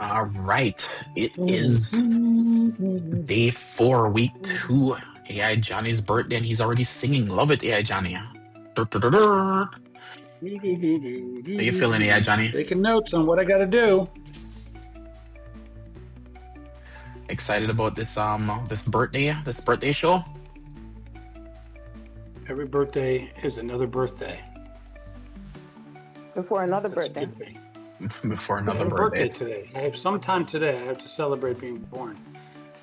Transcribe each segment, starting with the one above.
All right. It is day 4, week 2. AI Johnny's birthday, and he's already singing. Love it, AI Johnny. Dur, dur, dur, dur. How you feeling, AI Johnny? Taking notes on what I got to do. Excited about this birthday show? Every birthday is another birthday. Before another That's a birthday. good thing. Before I another have a birthday. today. I have sometime today. I have to celebrate being born.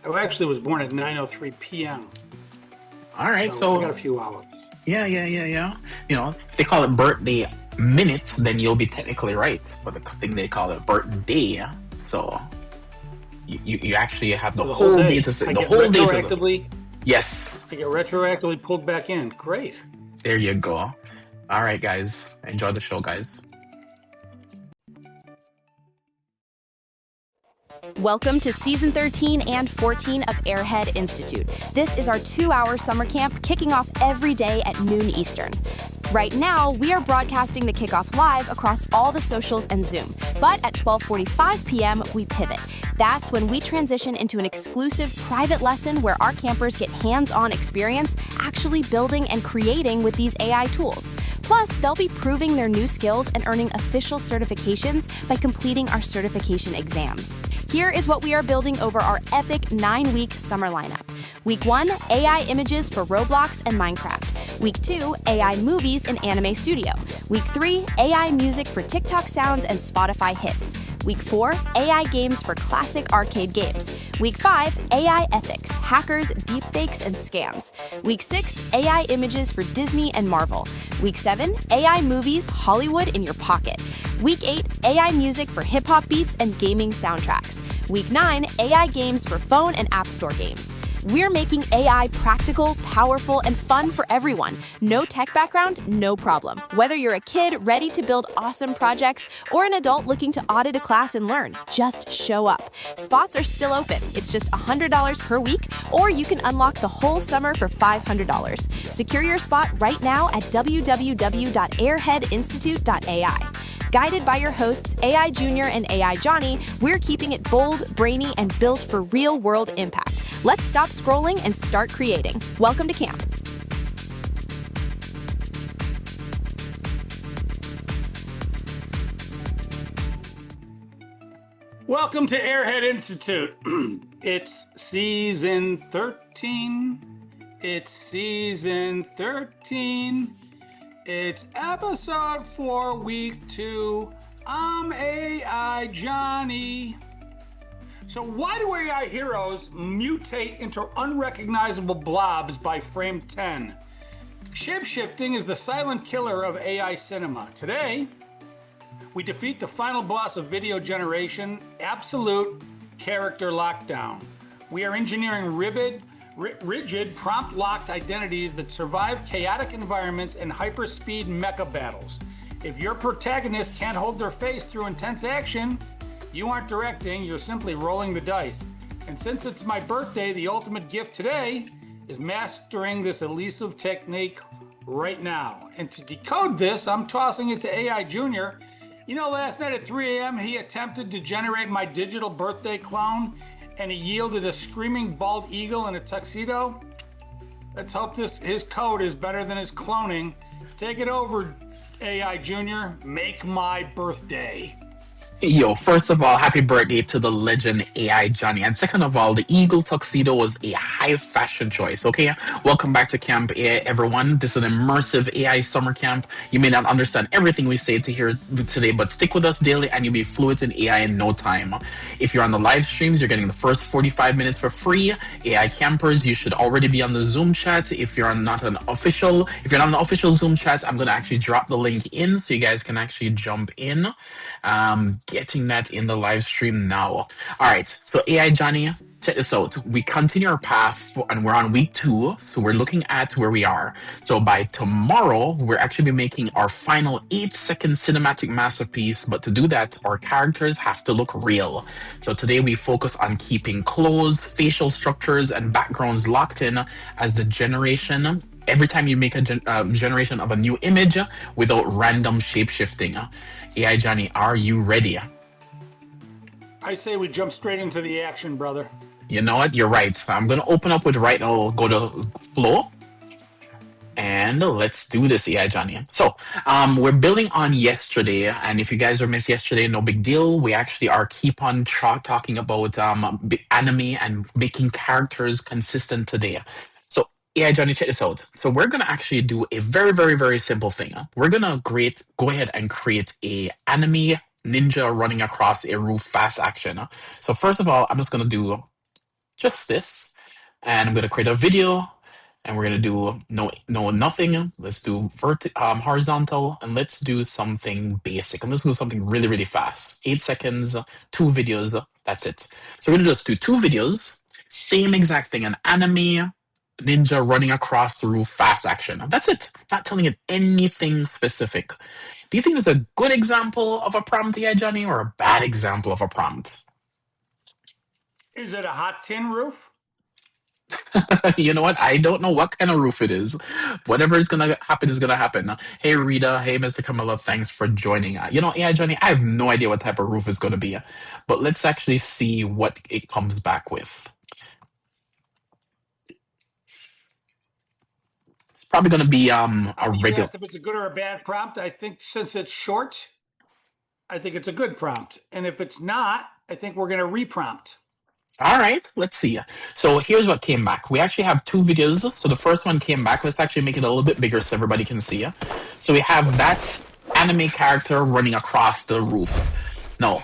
I actually was born at 9:03 p.m. All right, So I got a so few hours. yeah. You know, if they call it birthday minute, then you'll be technically right. But the thing they call it birthday, so you actually have the So whole day to I the get whole day to retroactively. yes. I get retroactively pulled back in. Great. There you go. All right, guys. Enjoy the show, guys. Welcome to Season 13 and 14 of Airhead Institute. This is our 2-hour summer camp kicking off every day at noon Eastern. Right now, we are broadcasting the kickoff live across all the socials and Zoom, but at 12:45 p.m., we pivot. That's when we transition into an exclusive private lesson where our campers get hands-on experience actually building and creating with these AI tools. Plus, they'll be proving their new skills and earning official certifications by completing our certification exams. Here is what we are building over our epic 9-week summer lineup. Week 1, AI images for Roblox and Minecraft. Week 2, AI movies in Anime Studio. Week 3, AI music for TikTok sounds and Spotify hits. Week 4, AI games for classic arcade games. Week 5, AI ethics, hackers, deepfakes, and scams. Week 6, AI images for Disney and Marvel. Week 7, AI movies, Hollywood in your pocket. Week 8, AI music for hip-hop beats and gaming soundtracks. Week 9, AI games for phone and app store games. We're making AI practical, powerful, and fun for everyone. No tech background, no problem. Whether you're a kid ready to build awesome projects or an adult looking to audit a class and learn, just show up. Spots are still open. It's just $100 per week, or you can unlock the whole summer for $500. Secure your spot right now at www.airheadinstitute.ai. Guided by your hosts, AI Junior and AI Johnny, we're keeping it bold, brainy, and built for real-world impact. Let's stop scrolling and start creating. Welcome to camp. Welcome to Airhead Institute. It's season 13. It's season 13. It's episode 4, week 2. I'm AI Johnny. So why do AI heroes mutate into unrecognizable blobs by frame 10? Shapeshifting is the silent killer of AI cinema. Today, we defeat the final boss of video generation, absolute character lockdown. We are engineering rigid prompt-locked identities that survive chaotic environments and hyperspeed mecha battles. If your protagonist can't hold their face through intense action, you aren't directing, you're simply rolling the dice. And since it's my birthday, the ultimate gift today is mastering this elusive technique right now. And to decode this, I'm tossing it to AI Junior. You know, last night at 3 a.m., he attempted to generate my digital birthday clone, and he yielded a screaming bald eagle in a tuxedo. Let's hope his code is better than his cloning. Take it over, AI Junior. Make my birthday. Yo, first of all, happy birthday to the legend AI Johnny. And second of all, the eagle tuxedo was a high fashion choice, okay? Welcome back to camp, everyone. This is an immersive AI summer camp. You may not understand everything we say to here today, but stick with us daily and you'll be fluent in AI in no time. If you're on the live streams, you're getting the first 45 minutes for free. AI campers, you should already be on the Zoom chat. If you're not an official Zoom chat, I'm going to actually drop the link in so you guys can actually jump in. Getting that in the live stream now. All right, so AI Johnny, check this out. We continue our path and we're on week 2, so we're looking at where we are. So by tomorrow, we're actually be making our final 8-second cinematic masterpiece, but to do that, our characters have to look real. So today we focus on keeping clothes, facial structures, and backgrounds locked in as the generation every time you make a generation of a new image without random shape shifting. AI Johnny, are you ready? I say we jump straight into the action, brother. You know what? You're right. I'm going to open up with right now, go to flow. And let's do this, AI Johnny. So, we're building on yesterday, and if you guys are missed yesterday, no big deal. We actually are keep on talking about anime and making characters consistent today. So, AI Johnny, check this out. So, we're gonna actually do a very, very, very simple thing. We're gonna go ahead and create a anime ninja running across a roof fast action. So, first of all, I'm just gonna do just this, and I'm gonna create a video, and we're gonna do nothing. Let's do horizontal, and let's do something basic. And let's do something really, really fast. 8 seconds, 2 videos. That's it. So we're gonna just do 2 videos, same exact thing, an anime ninja running across the roof, fast action. That's it. Not telling it anything specific. Do you think it's a good example of a prompt, yeah, Johnny, or a bad example of a prompt? Is it a hot tin roof? You know what? I don't know what kind of roof it is. Whatever is gonna happen is gonna happen. Hey Rita, hey Mr. Camilla, thanks for joining. AI Johnny, I have no idea what type of roof is gonna be, but let's actually see what it comes back with. It's probably gonna be a You regular. asked if it's a good or a bad prompt. I think since it's short, I think it's a good prompt. And if it's not, I think we're going to reprompt. All right, let's see. So here's what came back. We actually have 2 videos. So the first one came back. Let's actually make it a little bit bigger so everybody can see. So we have that anime character running across the roof. No,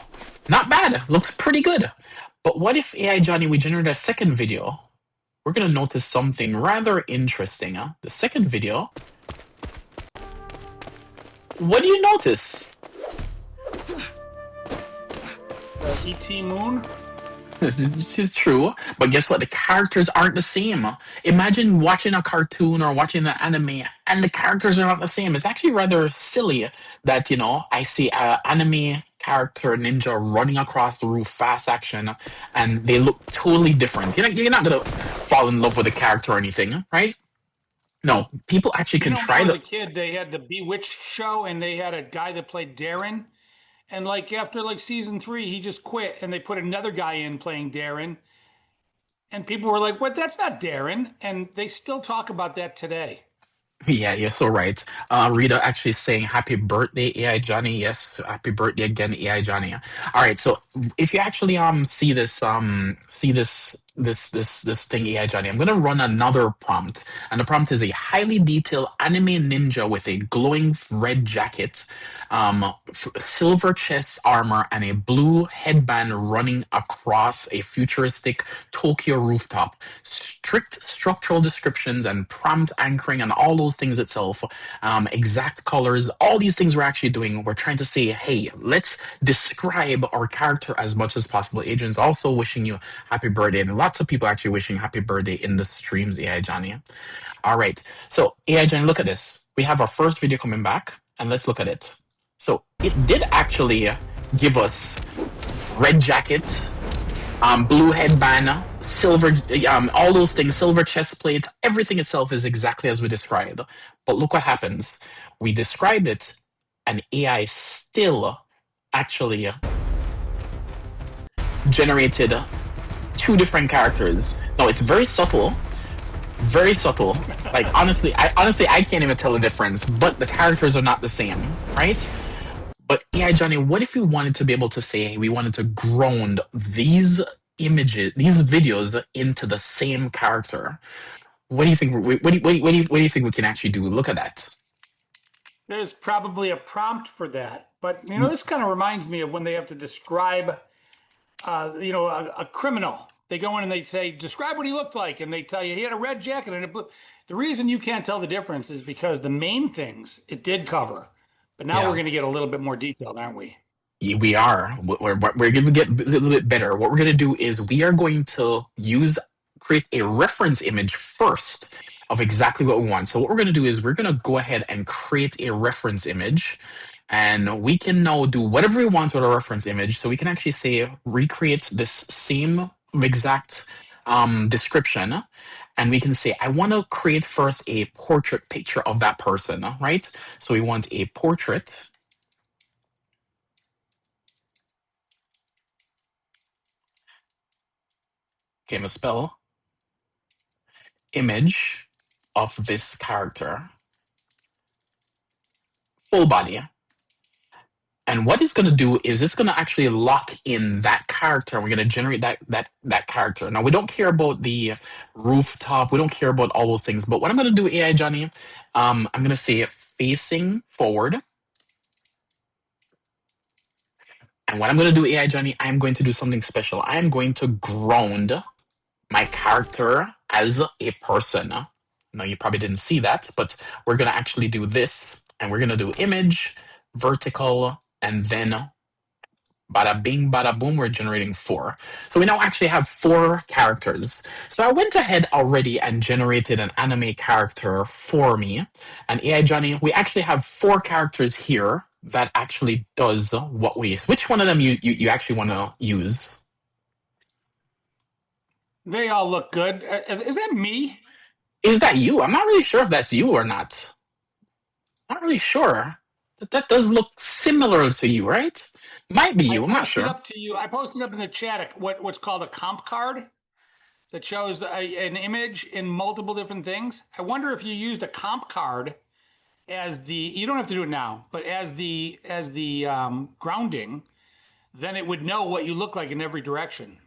not bad. Looks pretty good. But what if AI Johnny, we generate a second video? We're going to notice something rather interesting. The second video. What do you notice? E.T. Moon? This is true, but guess what? The characters aren't the same. Imagine watching a cartoon or watching an anime, and the characters are not the same. It's actually rather silly that I see an anime character ninja running across the roof, fast action, and they look totally different. You're not gonna fall in love with a character or anything, right? No, people actually can When try I was to. a kid, they had the Bewitched show, and they had a guy that played Darren. And after season 3, he just quit, and they put another guy in playing Darren. And people were like, "What? That's not Darren." And they still talk about that today. Yeah, you're so right. Rita actually saying happy birthday, AI Johnny. Yes, happy birthday again, AI Johnny. All right, so if you actually see this thing, AI Johnny, I'm gonna run another prompt, and the prompt is a highly detailed anime ninja with a glowing red jacket, silver chest armor, and a blue headband running across a futuristic Tokyo rooftop. Strict structural descriptions and prompt anchoring and all those things itself, exact colors, all these things we're actually doing. We're trying to say, hey, let's describe our character as much as possible. Adrian's also wishing you happy birthday, and lots of people actually wishing happy birthday in the streams, AI Johnny. All right, so AI Johnny, look at this. We have our first video coming back, and let's look at it. So it did actually give us red jacket, blue headband, silver, all those things, silver chest plate, everything itself is exactly as we described. But look what happens. We described it, and AI still actually generated 2 different characters. No, it's very subtle. Very subtle. Like honestly, I can't even tell the difference. But the characters are not the same, right? But yeah, Johnny, what if we wanted to be able to say, hey, we wanted to ground these images, these videos into the same character? What do you think? What do you think we can actually do? Look at that. There's probably a prompt for that. But, this kind of reminds me of when they have to describe, a criminal. They go in and they say, describe what he looked like. And they tell you he had a red jacket and a blue. The reason you can't tell the difference is because the main things it did cover. But now Yeah. we're going to get a little bit more detailed, aren't we? We are. We're going to get a little bit better. What we're going to do is we are going to create a reference image first of exactly what we want. So what we're going to do is we're going to go ahead and create a reference image, and we can now do whatever we want with a reference image. So we can actually say recreate this same exact description, and we can say I want to create first a portrait picture of that person, right? So we want a portrait. Okay, I'm gonna spell image of this character, full body. And what it's going to do is it's going to actually lock in that character. We're going to generate that character. Now, we don't care about the rooftop. We don't care about all those things. But what I'm going to do, AI Johnny, I'm going to say facing forward. And what I'm going to do, AI Johnny, I'm going to do something special. I am going to ground my character as a person. No, you probably didn't see that, but we're going to actually do this. And we're going to do image, vertical, and then bada bing, bada boom, we're generating 4. So we now actually have 4 characters. So I went ahead already and generated an anime character for me. And AI Johnny, we actually have 4 characters here that actually does what we... Which one of them you actually want to use? They all look good. Is that me? Is that you? I'm not really sure if that's you or not. Not really sure. That does look similar to you, right? Might be you. I'm not sure. Up to you. I posted up in the chat what's called a comp card that shows an image in multiple different things. I wonder if you used a comp card as the, you don't have to do it now, but as the grounding, then it would know what you look like in every direction.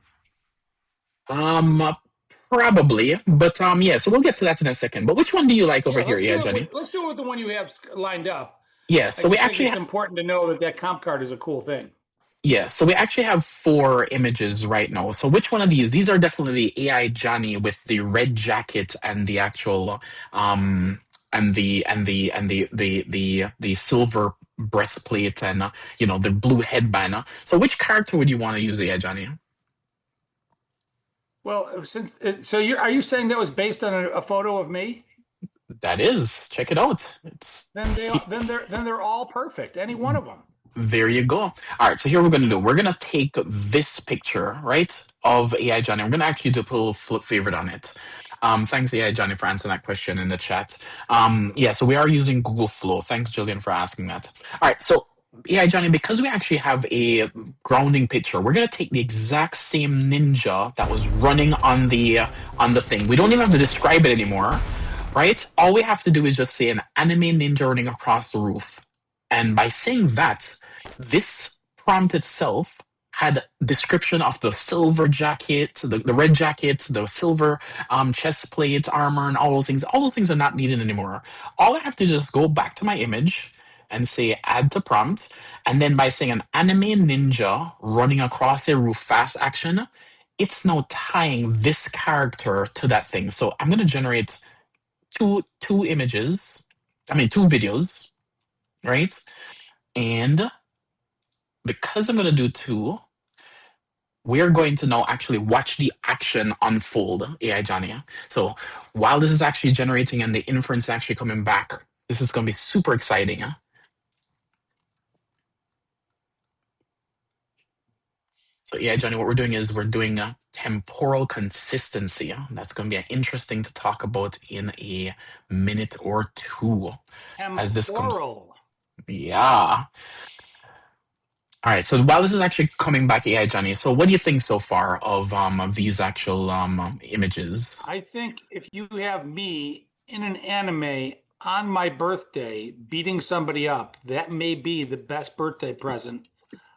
Probably, but yeah. So we'll get to that in a second. But which one do you like over here, yeah, Johnny? Let's do it with the one you have lined up. Yeah. So we actually it's important to know that comp card is a cool thing. Yeah, so we actually have 4 images right now. So which one of these? These are definitely AI Johnny with the red jacket and the actual and the silver breastplate and the blue headband. So which character would you want to use, AI Johnny? Well, are you saying that was based on a photo of me? That is. Check it out. Then they're all perfect. Any one of them. There you go. All right, so here we're going to do. We're going to take this picture, right, of AI Johnny. We're going to actually do a little flip favorite on it. Thanks, AI Johnny, for answering that question in the chat. Yeah, so we are using Google Flow. Thanks, Jillian, for asking that. All right, so AI Johnny, because we actually have a grounding picture, we're going to take the exact same ninja that was running on the thing. We don't even have to describe it anymore, right? All we have to do is just say an anime ninja running across the roof. And by saying that, this prompt itself had description of the silver jacket, the red jacket, the silver chest plate, armor, and all those things. All those things are not needed anymore. All I have to just go back to my image and say add to prompt. And then by saying an anime ninja running across a roof fast action, it's now tying this character to that thing. So I'm going to generate two videos, right? And because I'm going to do 2, we're going to now actually watch the action unfold, AI Johnny. So while this is actually generating and the inference actually coming back, this is going to be super exciting. So AI Johnny, what we're doing is we're doing a temporal consistency. That's going to be interesting to talk about in a minute or 2. Temporal. Yeah. All right, so while this is actually coming back, AI Johnny, so what do you think so far of these actual images? I think if you have me in an anime on my birthday beating somebody up, that may be the best birthday present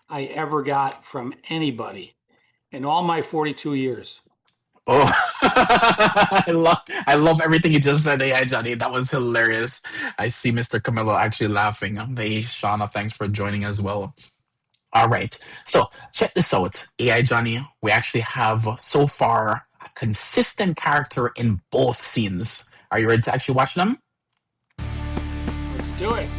I ever got from anybody in all my 42 years. Oh, I love everything you just said, AI Johnny. That was hilarious. I see Mr. Camillo actually laughing. Hey, Shauna, thanks for joining as well. All right, so check this out, AI Johnny. We actually have so far a consistent character in both scenes. Are you ready to actually watch them? Let's do it.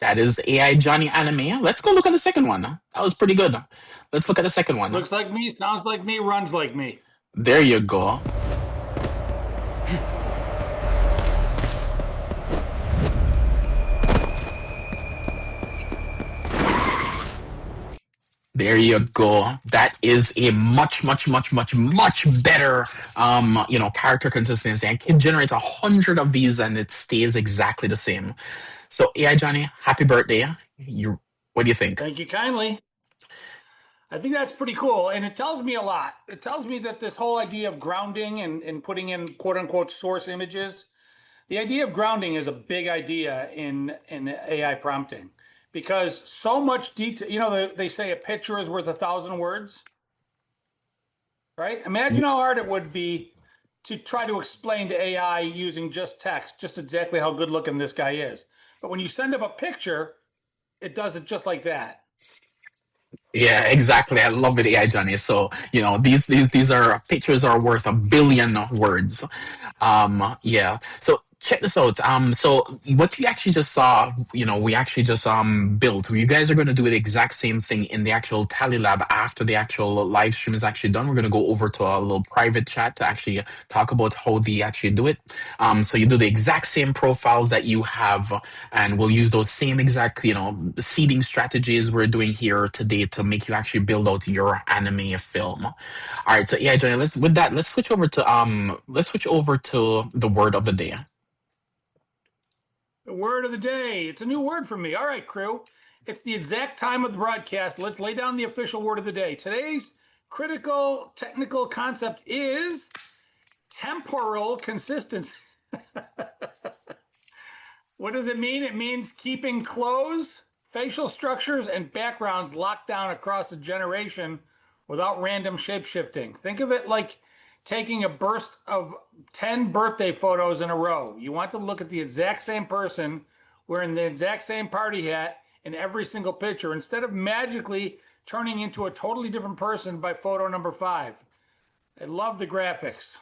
That is AI Johnny anime. Let's go look at the second one. That was pretty good. Let's look at the second one. Looks like me, sounds like me, runs like me. There you go. There you go. That is a much better, character consistency. I can generate 100 of these and it stays exactly the same. So AI Johnny, happy birthday. What do you think? Thank you kindly. I think that's pretty cool. And it tells me a lot. It tells me that this whole idea of grounding and putting in quote unquote source images, the idea of grounding is a big idea in AI prompting because so much detail, they say a picture is worth 1,000 words, right? Imagine how hard it would be to try to explain to AI using just text, just exactly how good looking this guy is. But when you send up a picture, it does it just like that. Yeah, exactly. I love it, AI Johnny. So, these are pictures are worth a billion words. Yeah. So check this out. So what you actually just saw, we actually just built. You guys are going to do the exact same thing in the actual Tally Lab after the actual live stream is actually done. We're going to go over to a little private chat to actually talk about how they actually do it. So you do the exact same profiles that you have, and we'll use those same exact, seeding strategies we're doing here today to make you actually build out your anime film. All right, so yeah, Johnny, let's switch over to the word of the day. The word of the day. It's a new word for me. All right, crew. It's the exact time of the broadcast. Let's lay down the official word of the day. Today's critical technical concept is temporal consistency. What does it mean? It means keeping clothes, facial structures, and backgrounds locked down across a generation without random shapeshifting. Think of it like taking a burst of 10 birthday photos in a row. You want to look at the exact same person wearing the exact same party hat in every single picture instead of magically turning into a totally different person by photo number 5. I love the graphics.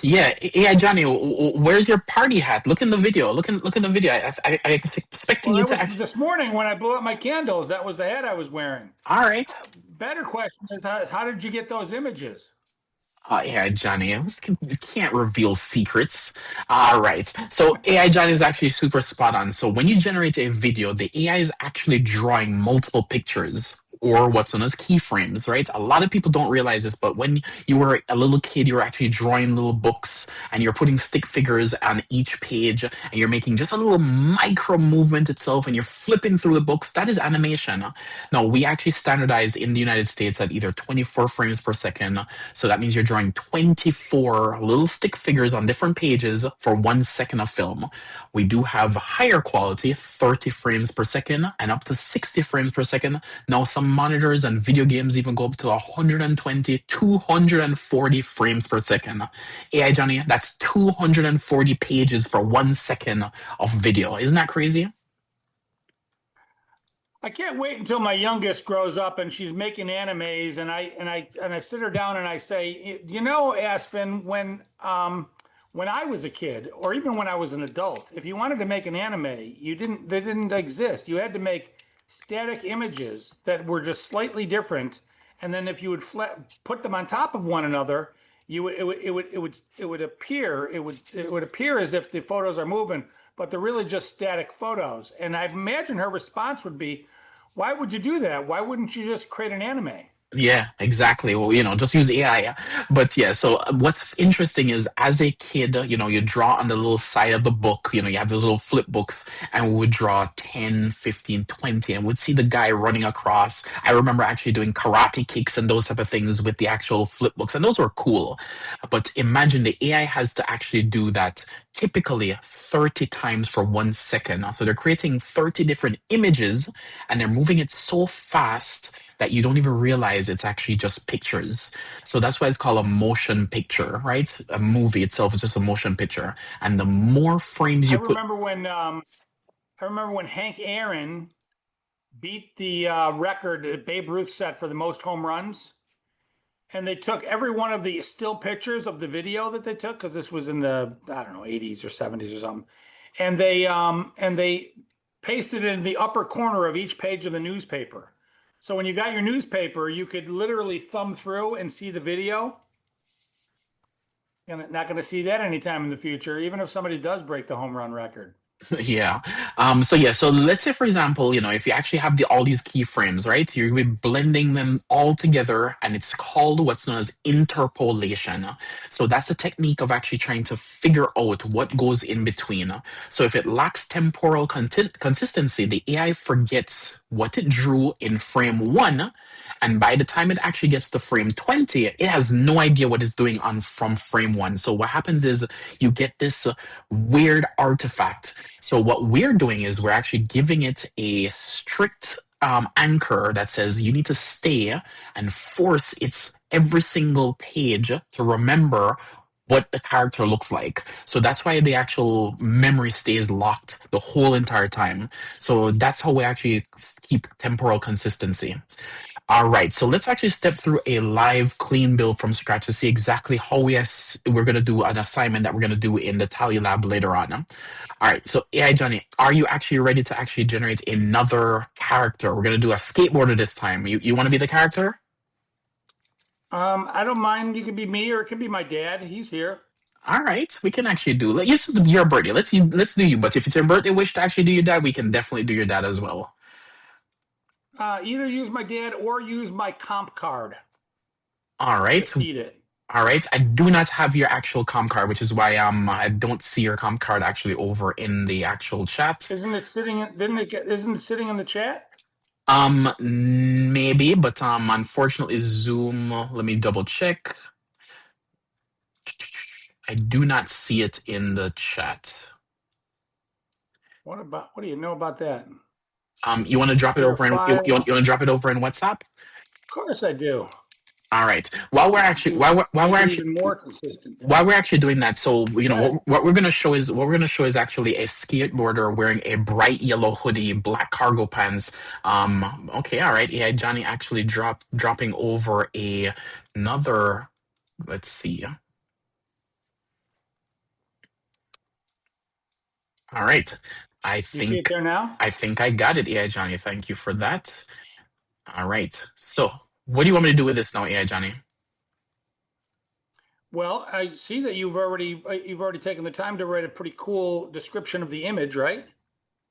Yeah, Johnny, where's your party hat? Look in the video. Look in the video. I expecting Well, you that to was actually. this morning when I blew up my candles. That was the hat I was wearing. All right. Better question is how did you get those images? Yeah, Johnny, you can't reveal secrets. All right. So AI Johnny is actually super spot on. So when you generate a video, the AI is actually drawing multiple pictures or what's known as keyframes, right? A lot of people don't realize this, but when you were a little kid, you were actually drawing little books and you're putting stick figures on each page and you're making just a little micro movement itself and you're flipping through the books. That is animation. Now, we actually standardize in the United States at either 24 frames per second. So that means you're drawing 24 little stick figures on different pages for 1 second of film. We do have higher quality, 30 frames per second and up to 60 frames per second. Now, some monitors and video games even go up to 120, 240 frames per second. AI Johnny, that's 240 pages for 1 second of video. Isn't that crazy? I can't wait until my youngest grows up and she's making animes and I sit her down and I say, Aspen, when I was a kid or even when I was an adult, if you wanted to make an anime, they didn't exist. You had to make static images that were just slightly different, and then if you would put them on top of one another, it would appear as if the photos are moving, but they're really just static photos. And I imagine her response would be, why would you do that? Why wouldn't you just create an anime? Yeah, exactly. Well, just use AI. But yeah, so what's interesting is as a kid, you draw on the little side of the book, you have those little flip books, and we would draw 10, 15, 20, and we'd see the guy running across. I remember actually doing karate kicks and those type of things with the actual flip books, and those were cool. But imagine the AI has to actually do that typically 30 times for 1 second. So they're creating 30 different images and they're moving it so fast that you don't even realize it's actually just pictures. So that's why it's called a motion picture, right? A movie itself is just a motion picture. And the more frames I you put. remember when Hank Aaron beat the record that Babe Ruth set for the most home runs. And they took every one of the still pictures of the video that they took, because this was in the, I don't know, 80s or 70s or something. And they pasted it in the upper corner of each page of the newspaper. So when you got your newspaper, you could literally thumb through and see the video. And not going to see that anytime in the future, even if somebody does break the home run record. Yeah. So let's say, for example, if you actually have all these keyframes, right? You're gonna be blending them all together, and it's called what's known as interpolation. So that's a technique of actually trying to figure out what goes in between. So if it lacks temporal consistency, the AI forgets what it drew in frame one. And by the time it actually gets to frame 20, it has no idea what it's doing on from frame one. So what happens is you get this weird artifact. So what we're doing is we're actually giving it a strict anchor that says you need to stay and force its every single page to remember what the character looks like. So that's why the actual memory stays locked the whole entire time. So that's how we actually keep temporal consistency. All right, so let's actually step through a live clean build from scratch to see exactly how we're going to do an assignment that we're going to do in the Tally Lab later on. All right, so AI Johnny, are you actually ready to actually generate another character? We're going to do a skateboarder this time. You want to be the character? I don't mind. You could be me, or it could be my dad. He's here. All right, we can actually do. Yes, it's your birthday. Let's do you. But if it's your birthday wish to actually do your dad, we can definitely do your dad as well. Either use my dad or use my comp card All to right. seed it. All right. I do not have your actual comp card, which is why I don't see your comp card actually over in the actual chat. Isn't it sitting? Isn't it sitting in the chat? Maybe, but unfortunately, Zoom. Let me double check. I do not see it in the chat. What do you know about that? You want to drop Is it there a over in file? you want to drop it over in WhatsApp? Of course I do. All right. While we're actually while Make we're it actually even more consistent. while we're actually doing that, so Right. what we're gonna show is actually a skateboarder wearing a bright yellow hoodie, black cargo pants. Okay, all right. Yeah, Johnny actually dropping over another. Let's see. All right. You see it there now? I think I got it, AI Johnny. Thank you for that. All right. So what do you want me to do with this now, AI Johnny? Well, I see that you've already taken the time to write a pretty cool description of the image, right? Hmm.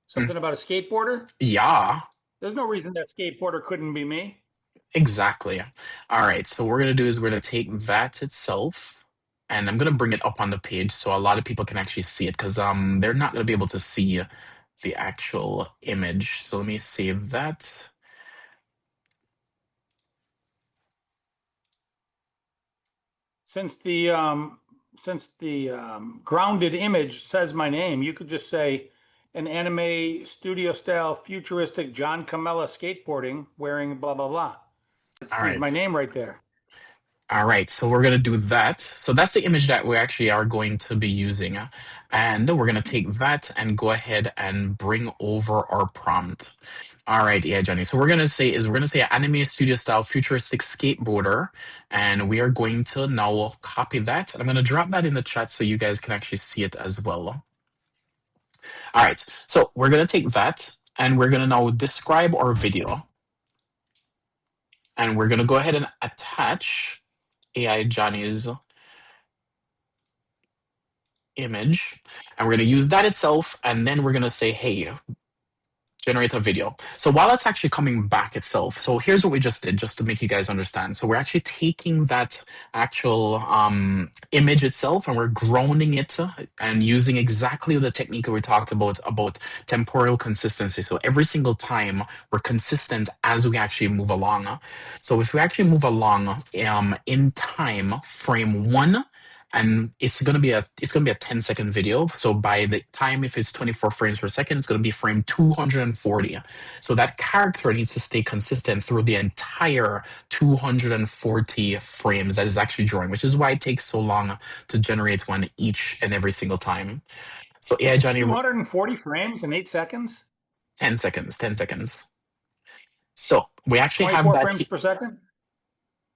Something about a skateboarder. Yeah. There's no reason that skateboarder couldn't be me. Exactly. All right. So what we're gonna do is we're gonna take that itself, and I'm gonna bring it up on the page so a lot of people can actually see it because they're not gonna be able to see the actual image. So let me save that. Since the grounded image says my name, you could just say an anime studio style futuristic John Camella skateboarding wearing blah blah blah. It All sees right. my name right there. All right, so we're going to do that. So that's the image that we actually are going to be using. And we're going to take that and go ahead and bring over our prompt. All right, yeah, Johnny. So we're going to say anime studio style futuristic skateboarder. And we are going to now copy that. I'm going to drop that in the chat so you guys can actually see it as well. All right, so we're going to take that and we're going to now describe our video. And we're going to go ahead and attach AI Johnny's image, and we're going to use that itself, and then we're going to say, hey, generate a video. So while it's actually coming back itself, so here's what we just did, just to make you guys understand. So we're actually taking that actual image itself and we're grounding it and using exactly the technique that we talked about temporal consistency. So every single time we're consistent as we actually move along. So if we actually move along in time, frame one, and it's gonna be a 10-second video. So by the time, if it's 24 frames per second, it's gonna be frame 240. So that character needs to stay consistent through the entire 240 frames that is actually drawing, which is why it takes so long to generate one each and every single time. So yeah, It's Johnny, 240 frames in 8 seconds, 10 seconds, 10 seconds. So we actually have 24 that. frames per second.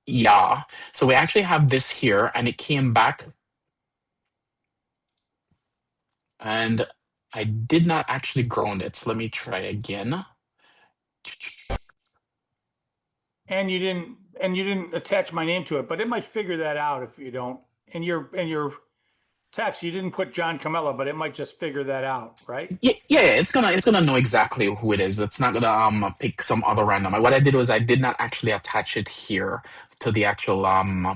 Yeah. So we actually have this here, and it came back. And I did not actually ground it. So let me try again. And you didn't attach my name to it, but it might figure that out if you don't. And your text, you didn't put John Camilla, but it might just figure that out, right? Yeah, it's gonna know exactly who it is. It's not gonna pick some other random. What I did was I did not actually attach it here to the actual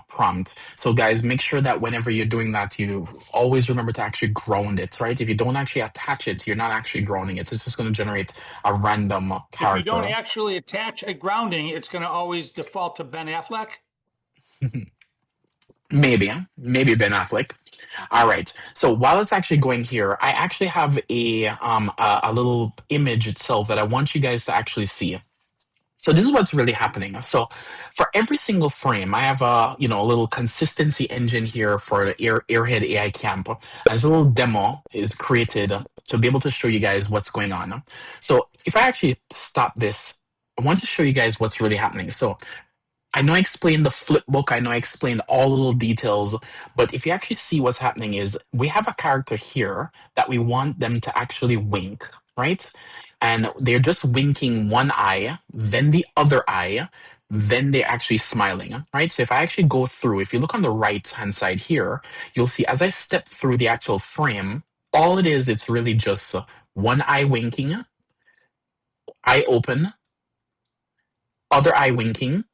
prompt. So guys, make sure that whenever you're doing that, you always remember to actually ground it, right? If you don't actually attach it, you're not actually grounding it. It's just gonna generate a random If you don't character. actually attach a grounding, it's going to always default to Ben Affleck. Maybe Ben Affleck. All right. So while it's actually going here, I actually have a little image itself that I want you guys to actually see. So this is what's really happening. So for every single frame, I have a little consistency engine here for the Airhead AI Camp. As a little demo is created to be able to show you guys what's going on. So if I actually stop this, I want to show you guys what's really happening. So I know I explained the flip book, I know I explained all the little details, but if you actually see what's happening is we have a character here that we want them to actually wink, right? And they're just winking one eye, then the other eye, then they're actually smiling, right? So if I actually go through, if you look on the right hand side here, you'll see as I step through the actual frame, all it is, it's really just one eye winking, eye open, other eye winking,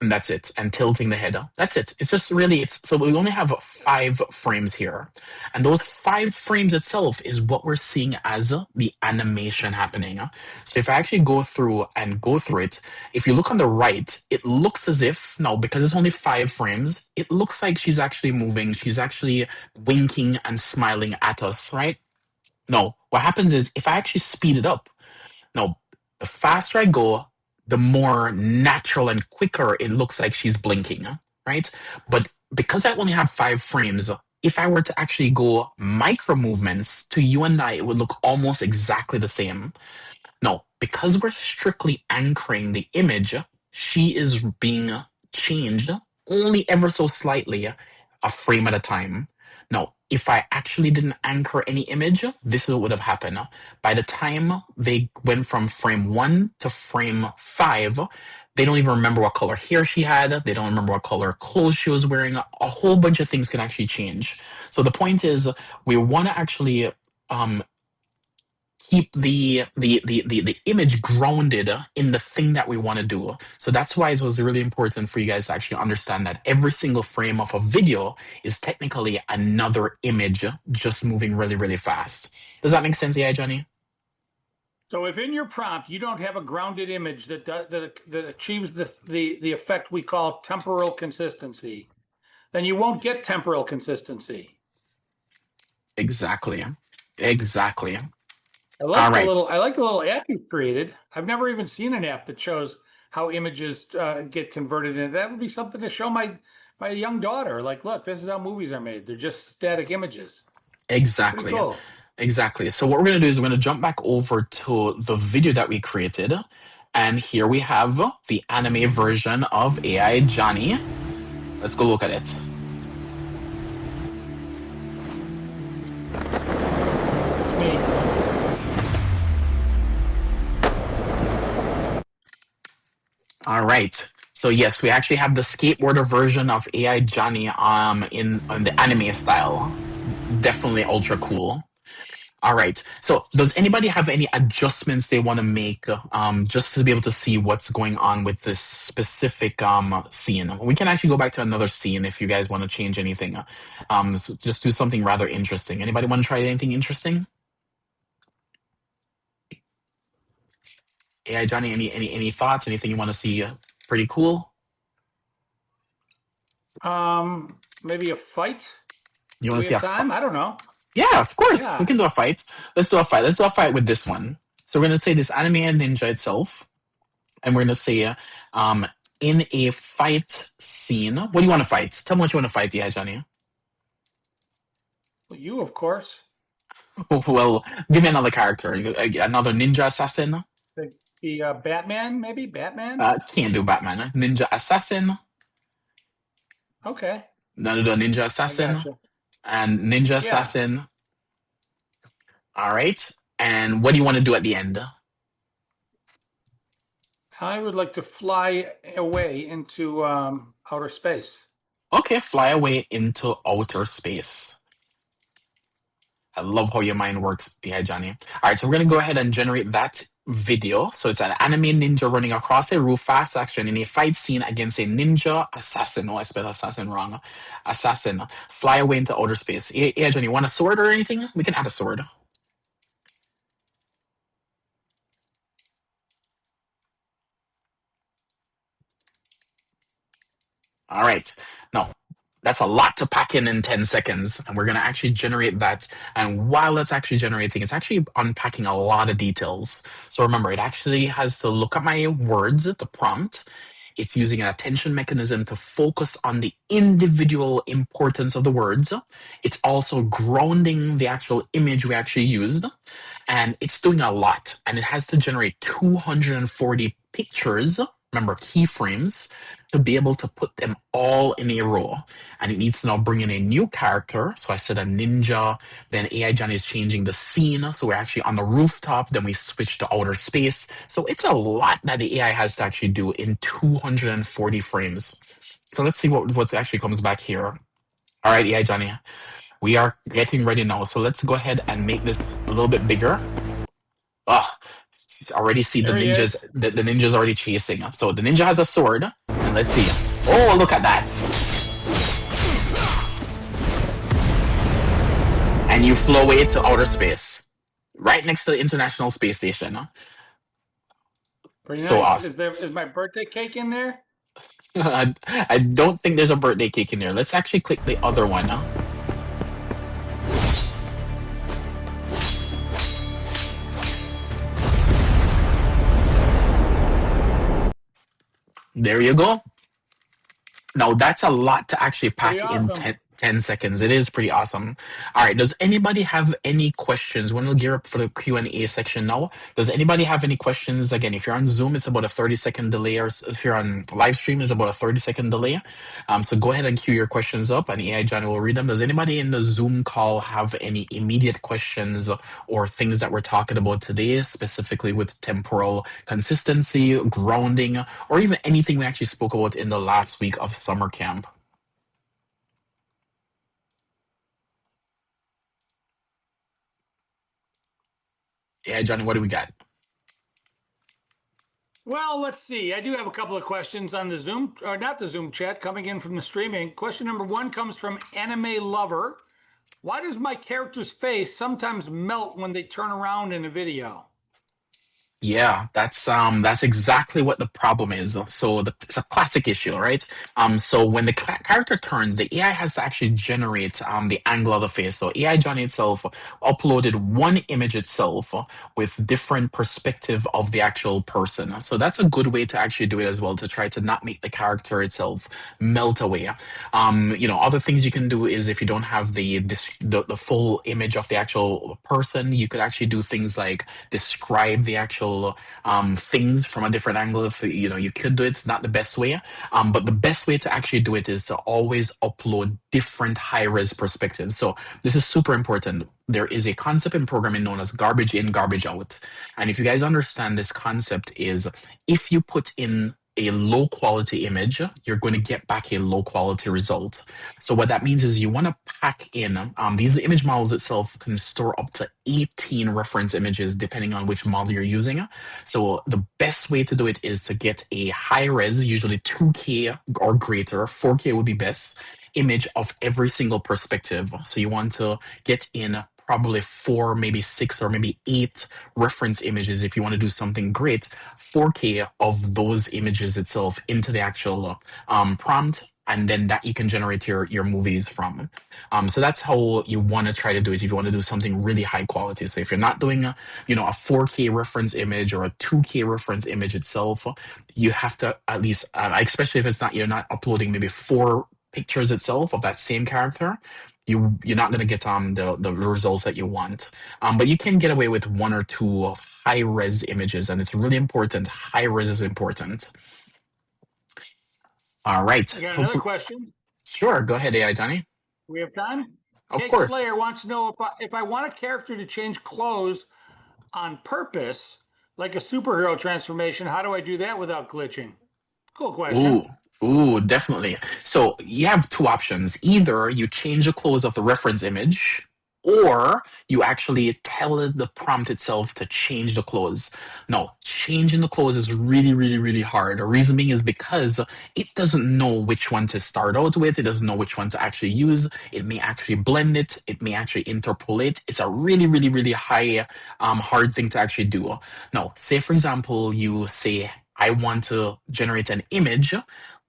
and that's it, and tilting the head. That's it. It's just really, it's so we only have 5 frames here, and those 5 frames itself is what we're seeing as the animation happening. So if I actually go through it, if you look on the right, it looks as if, no, because it's only 5 frames, it looks like she's actually moving, she's actually winking and smiling at us, right? No, what happens is if I actually speed it up, no, the faster I go, the more natural and quicker it looks like she's blinking, right? But because I only have 5 frames, if I were to actually go micro movements to you and I, it would look almost exactly the same. No, because we're strictly anchoring the image, she is being changed only ever so slightly, a frame at a time. Now, if I actually didn't anchor any image, this is what would have happened. By the time they went from frame 1 to frame 5, they don't even remember what color hair she had. They don't remember what color clothes she was wearing. A whole bunch of things can actually change. So the point is, we want to actually keep the image grounded in the thing that we want to do. So that's why it was really important for you guys to actually understand that every single frame of a video is technically another image just moving really, really fast. Does that make sense, yeah, Johnny? So if in your prompt you don't have a grounded image that achieves the effect we call temporal consistency, then you won't get temporal consistency. Exactly. Exactly. I All like the right. little app you created. I've never even seen an app that shows how images get converted, and that would be something to show my young daughter. Like, look, this is how movies are made. They're just static images. Pretty Exactly. cool. Exactly. So what we're going to do is we're going to jump back over to the video that we created. And here we have the anime version of AI Johnny. Let's go look at it. It's me. All right. So yes, we actually have the skateboarder version of AI Johnny in the anime style. Definitely ultra cool. All right. So does anybody have any adjustments they want to make just to be able to see what's going on with this specific scene? We can actually go back to another scene if you guys want to change anything. So just do something rather interesting. Anybody want to try anything interesting? AI Johnny, any thoughts? Anything you want to see pretty cool? Maybe a fight. You Do want we to see have a time? I don't know. Yeah, of course. We Yeah. can do a fight. Let's do a fight. Let's do a fight with this one. So we're gonna say this anime ninja itself, and we're gonna say in a fight scene. What do you want to fight? Tell me what you want to fight, yeah, Johnny. Well, you, of course. Well, give me another character. Another ninja assassin. The Batman, maybe Batman. Can't do Batman. Ninja assassin. Okay, Another ninja I assassin. gotcha. And ninja Yeah, assassin. All right. And what do you want to do at the end? I would like to fly away into outer space. Okay, fly away into outer space. I love how your mind works, yeah, Johnny. All right, so we're gonna go ahead and generate that video. So it's an anime ninja running across a roof, fast action in a fight scene against a ninja assassin. Oh, I spelled assassin wrong. Assassin. Fly away into outer space. Yeah, Johnny, want a sword or anything? We can add a sword. All right. No, that's a lot to pack in 10 seconds. And we're going to actually generate that. And while it's actually generating, it's actually unpacking a lot of details. So remember, it actually has to look at my words, the prompt. It's using an attention mechanism to focus on the individual importance of the words. It's also grounding the actual image we actually used. And it's doing a lot. And it has to generate 240 pictures, remember keyframes, to be able to put them all in a row. And it needs to now bring in a new character. So I said a ninja, then AI Johnny is changing the scene. So we're actually on the rooftop, then we switch to outer space. So it's a lot that the AI has to actually do in 240 frames. So let's see what actually comes back here. All right, AI Johnny, we are getting ready now. So let's go ahead and make this a little bit bigger. Oh, already see the There he ninjas. is. The ninja's already chasing us. So the ninja has a sword, and let's see. Oh, look at that! And you flew away to outer space, right next to the International Space Station. Pretty So nice. awesome. Is my birthday cake in there? I don't think there's a birthday cake in there. Let's actually click the other one. There you go. Now that's a lot to actually Pretty pack in awesome. 10 seconds. It is pretty awesome. All right. Does anybody have any questions? We're going to gear up for the Q&A section now. Does anybody have any questions? Again, if you're on Zoom, it's about a 30-second delay, or if you're on live stream, it's about a 30-second delay. So go ahead and queue your questions up and AI Johnny will read them. Does anybody in the Zoom call have any immediate questions or things that we're talking about today, specifically with temporal consistency, grounding, or even anything we actually spoke about in the last week of summer camp? Yeah, Johnny, what do we got? Well, let's see. I do have a couple of questions on the Zoom, or not the Zoom chat, coming in from the streaming. Question number one comes from Anime Lover. Why does my character's face sometimes melt when they turn around in a video? Yeah, that's exactly what the problem is. So it's a classic issue, right? So when the character turns, the AI has to actually generate the angle of the face. So AI Johnny itself uploaded one image itself with different perspective of the actual person. So that's a good way to actually do it as well, to try to not make the character itself melt away. Other things you can do is, if you don't have the full image of the actual person, you could actually do things like describe the actual things from a different angle. If you could do it, it's not the best way, but the best way to actually do it is to always upload different high-res perspectives. So this is super important. There is a concept in programming known as garbage in, garbage out. And if you guys understand, this concept is, if you put in a low quality image, you're going to get back a low quality result. So what that means is, you want to pack in, these image models itself can store up to 18 reference images depending on which model you're using. So the best way to do it is to get a high res, usually 2K or greater, 4K would be best, image of every single perspective. So you want to get in probably 4, maybe 6, or maybe 8 reference images if you want to do something great, 4K of those images itself into the actual prompt, and then that you can generate your movies from. So that's how you want to try to do it if you want to do something really high quality. So if you're not doing a 4K reference image or a 2K reference image itself, you have to at least, especially if you're not uploading maybe 4 pictures itself of that same character, you're not going to get the results that you want. But you can get away with 1 or 2 high res images, and it's really important. High res is important. All right. I got another Hopefully, question. sure. Go ahead, AI Johnny. We have time? Of Cake course. Slayer wants to know if I want a character to change clothes on purpose, like a superhero transformation, how do I do that without glitching? Cool Ooh, question. Ooh, definitely. So you have two options. Either you change the close of the reference image, or you actually tell the prompt itself to change the close. No, changing the close is really, really, really hard. The reason being is because it doesn't know which one to start out with. It doesn't know which one to actually use. It may actually blend it. It may actually interpolate. It's a really, really, really hard thing to actually do. Now, say for example, you say, I want to generate an image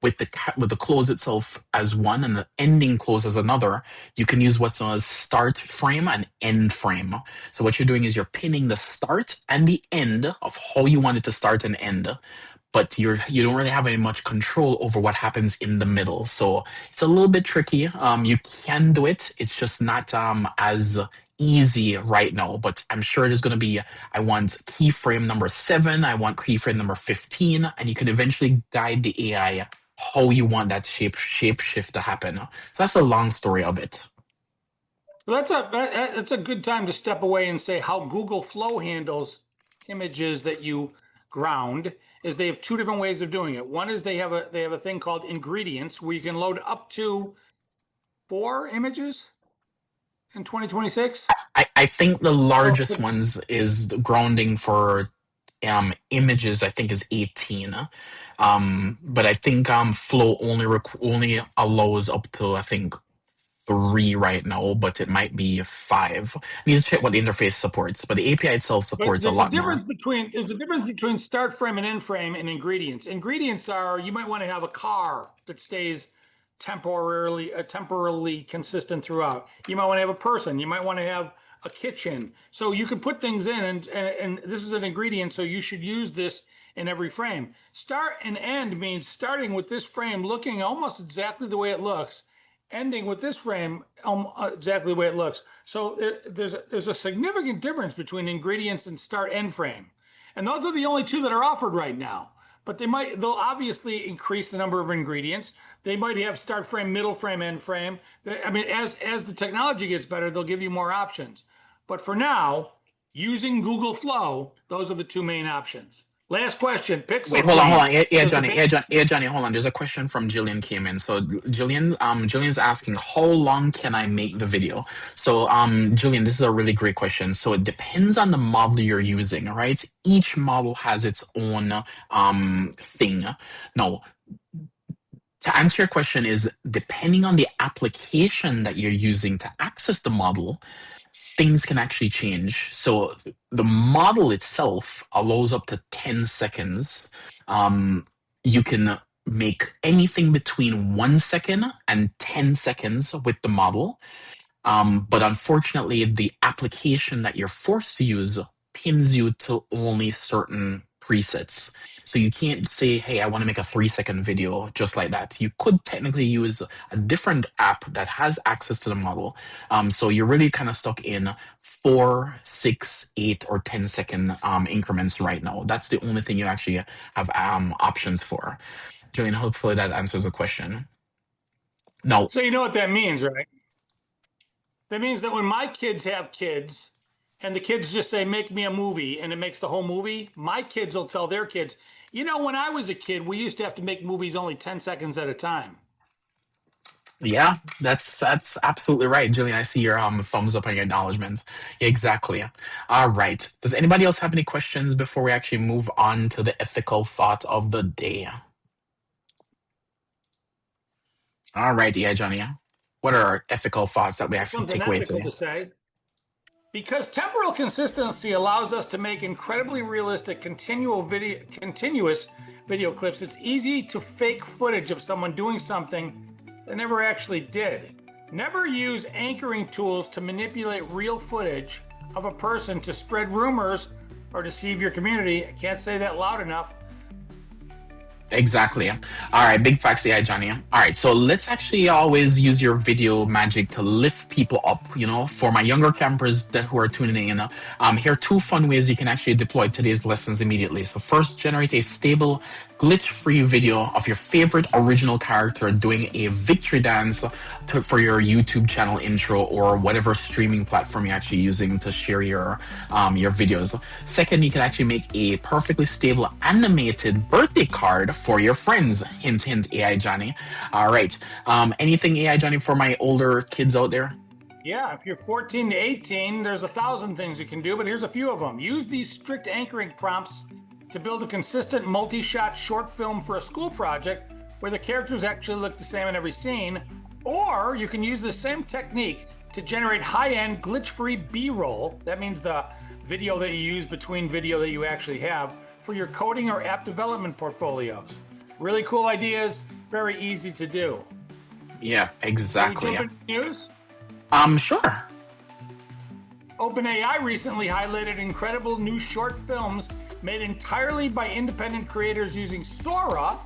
with the close itself as one and the ending close as another. You can use what's known as start frame and end frame. So what you're doing is you're pinning the start and the end of how you want it to start and end, but you don't really have any much control over what happens in the middle. So it's a little bit tricky. You can do it. It's just not as easy right now, but I'm sure there's going to be, I want keyframe number 7, I want keyframe number 15, and you can eventually guide the AI how you want that shape shift to happen. So that's the long story of it. Well, that's a good time to step away and say how Google Flow handles images that you ground is they have two different ways of doing it. One is they have a thing called ingredients where you can load up to 4 images in 2026. I think the largest So, ones is the grounding for images. I think is 18, but I think Flow only allows up to, I think, 3 right now, but it might be 5. I need to check what the interface supports, but the API itself but supports a lot more. there's a difference between start frame and end frame and ingredients. Ingredients are you might want to have a car that stays temporarily consistent throughout. You might want to have a person. You might want to have a kitchen. So you could put things in, and this is an ingredient. So you should use this in every frame. Start and end means starting with this frame looking almost exactly the way it looks, ending with this frame exactly the way it looks. So there's a significant difference between ingredients and start end frame, and those are the only two that are offered right now. But they'll obviously increase the number of ingredients. They might have start frame, middle frame, end frame. I mean, as the technology gets better, they'll give you more options. But for now, using Google Flow, those are the two main options. Last question. Pixel. Wait, hold on. Johnny, hold on. There's a question from Jillian came in. So Jillian's asking, how long can I make the video? So Jillian, this is a really great question. So it depends on the model you're using, right? Each model has its own thing. Now, to answer your question is depending on the application that you're using to access the model, things can actually change. So the model itself allows up to 10 seconds. You can make anything between 1 second and 10 seconds with the model. But unfortunately, the application that you're forced to use pins you to only certain presets. So you can't say, hey, I want to make a 3-second video just like that. You could technically use a different app that has access to the model. So you're really kind of stuck in 4, 6, 8, or 10-second increments right now. That's the only thing you actually have options for. Julian, hopefully that answers the question. Now, So you know what that means, right? That means that when my kids have kids and the kids just say, make me a movie, and it makes the whole movie, my kids will tell their kids, you know, when I was a kid, we used to have to make movies only 10 seconds at a time. yeah, that's absolutely right, Julian. I see your thumbs up on your acknowledgement. Yeah, exactly. All right. Does anybody else have any questions before we actually move on to the ethical thought of the day? All right, yeah, Johnny. What are our ethical thoughts that we have to Something take away ethical today? to say. Because temporal consistency allows us to make incredibly realistic, continuous video clips, it's easy to fake footage of someone doing something they never actually did. Never use anchoring tools to manipulate real footage of a person to spread rumors or deceive your community. I can't say that loud enough. Exactly. All right, big facts, yeah, Johnny. All right, so let's actually always use your video magic to lift people up. You know, for my younger campers who are tuning in, here are 2 fun ways you can actually deploy today's lessons immediately. So first, generate a stable glitch-free video of your favorite original character doing a victory dance for your YouTube channel intro or whatever streaming platform you're actually using to share your videos. Second, you can actually make a perfectly stable animated birthday card for your friends. Hint, hint, AI Johnny. All right. Anything AI Johnny for my older kids out there? Yeah, if you're 14 to 18, there's 1,000 things you can do, but here's a few of them. Use these strict anchoring prompts to build a consistent multi-shot short film for a school project where the characters actually look the same in every scene. Or you can use the same technique to generate high-end glitch-free B-roll. That means the video that you use between video that you actually have for your coding or app development portfolios. Really cool ideas, very easy to do. Yeah, exactly. Shall we jump into news? Sure. OpenAI recently highlighted incredible new short films made entirely by independent creators using Sora,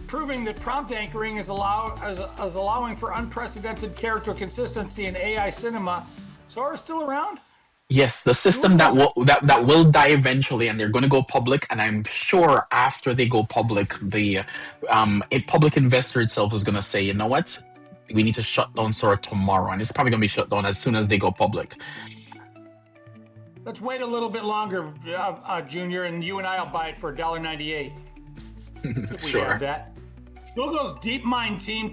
proving that prompt anchoring is allowing for unprecedented character consistency in AI cinema. Sora's still around? Yes, the system that will die eventually, and they're going to go public. And I'm sure after they go public, the public investor itself is going to say, you know what, we need to shut down Sora tomorrow, and it's probably going to be shut down as soon as they go public. Let's wait a little bit longer, Junior, and you and I'll buy it for $1.98. If we Sure. have that. Google's DeepMind team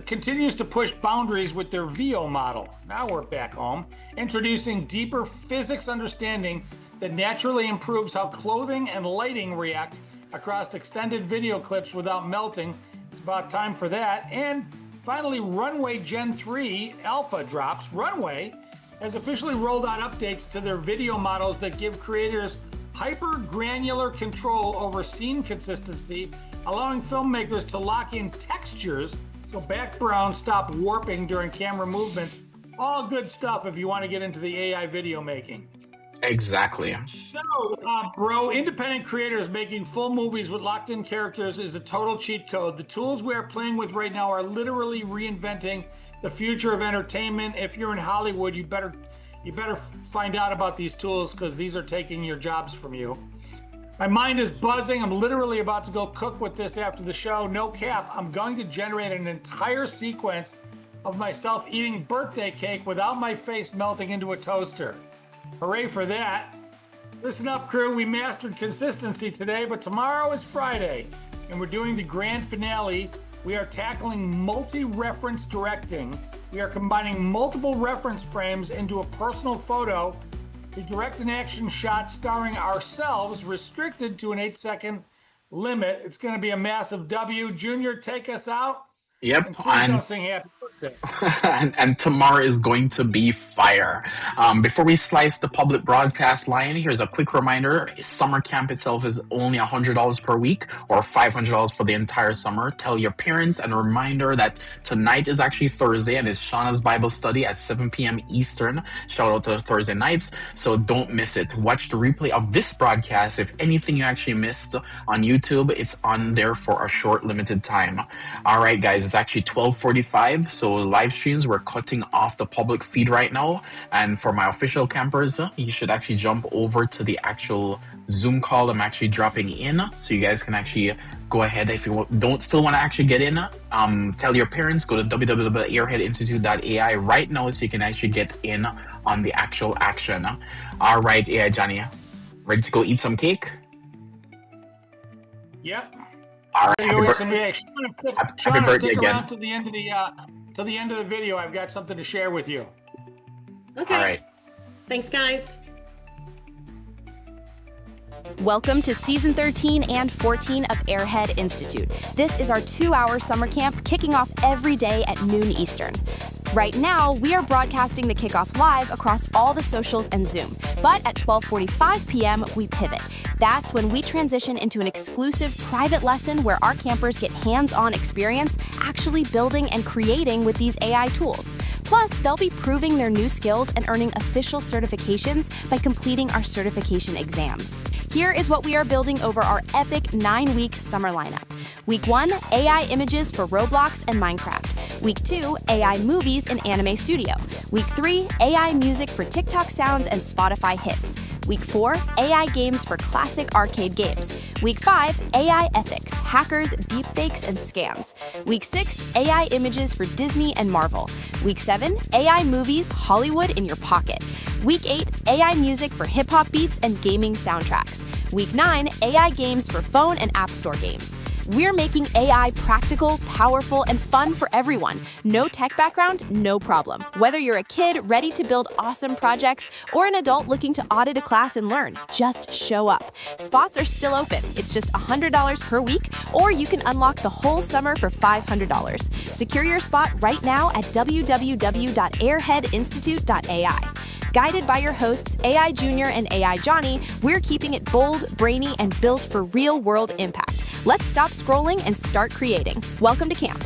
continues to push boundaries with their VO model. Now we're back home, introducing deeper physics understanding that naturally improves how clothing and lighting react across extended video clips without melting. It's about time for that. And finally, Runway Gen 3 Alpha drops. Runway has officially rolled out updates to their video models that give creators hyper-granular control over scene consistency, allowing filmmakers to lock in textures so backgrounds stop warping during camera movements. All good stuff if you want to get into the AI video making. Exactly. So, bro, independent creators making full movies with locked-in characters is a total cheat code. The tools we are playing with right now are literally reinventing the future of entertainment. If you're in Hollywood, you better find out about these tools because these are taking your jobs from you. My mind is buzzing. I'm literally about to go cook with this after the show. No cap. I'm going to generate an entire sequence of myself eating birthday cake without my face melting into a toaster. Hooray for that. Listen up, crew. We mastered consistency today, but tomorrow is Friday, and we're doing the grand finale. We are tackling multi-reference directing. We are combining multiple reference frames into a personal photo to direct an action shot starring ourselves, restricted to an 8-second limit. It's going to be a massive W. Junior, take us out. Yep. And please don't sing happy birthday. and tomorrow is going to be fire. Before we slice the public broadcast line, here's a quick reminder. Summer camp itself is only $100 per week or $500 for the entire summer. Tell your parents, and a reminder that tonight is actually Thursday and it's Shauna's Bible study at 7 p.m. Eastern. Shout out to Thursday nights. So don't miss it. Watch the replay of this broadcast. If anything you actually missed on YouTube, it's on there for a short limited time. All right, guys. It's actually 12:45, so live streams, we're cutting off the public feed right now. And for my official campers, you should actually jump over to the actual Zoom call I'm actually dropping in, so you guys can actually go ahead. If you don't still want to actually get in, tell your parents, go to www.airheadinstitute.ai right now so you can actually get in on the actual action. All right, AI Johnny, ready to go eat some cake? Yep. All right, happy birthday birthday again. Around to the end of the video. I've got something to share with you. Okay. All right. Thanks, guys. Welcome to Season 13 and 14 of Airhead Institute. This is our 2-hour summer camp kicking off every day at noon Eastern. Right now, we are broadcasting the kickoff live across all the socials and Zoom. But at 12:45 p.m., we pivot. That's when we transition into an exclusive private lesson where our campers get hands-on experience actually building and creating with these AI tools. Plus, they'll be proving their new skills and earning official certifications by completing our certification exams. Here is what we are building over our epic 9-week summer lineup. Week 1, AI images for Roblox and Minecraft. Week 2, AI movies in Anime Studio. Week 3, AI music for TikTok sounds and Spotify hits. Week 4, AI games for classic arcade games. Week 5, AI ethics, hackers, deepfakes, and scams. Week 6, AI images for Disney and Marvel. Week 7, AI movies, Hollywood in your pocket. Week 8, AI music for hip-hop beats and gaming soundtracks. Week 9, AI games for phone and app store games. We're making AI practical, powerful, and fun for everyone. No tech background, no problem. Whether you're a kid ready to build awesome projects or an adult looking to audit a class and learn, just show up. Spots are still open. It's just $100 per week, or you can unlock the whole summer for $500. Secure your spot right now at www.airheadinstitute.ai. Guided by your hosts, AI Junior and AI Johnny, we're keeping it bold, brainy, and built for real-world impact. Let's stop scrolling and start creating. Welcome to camp.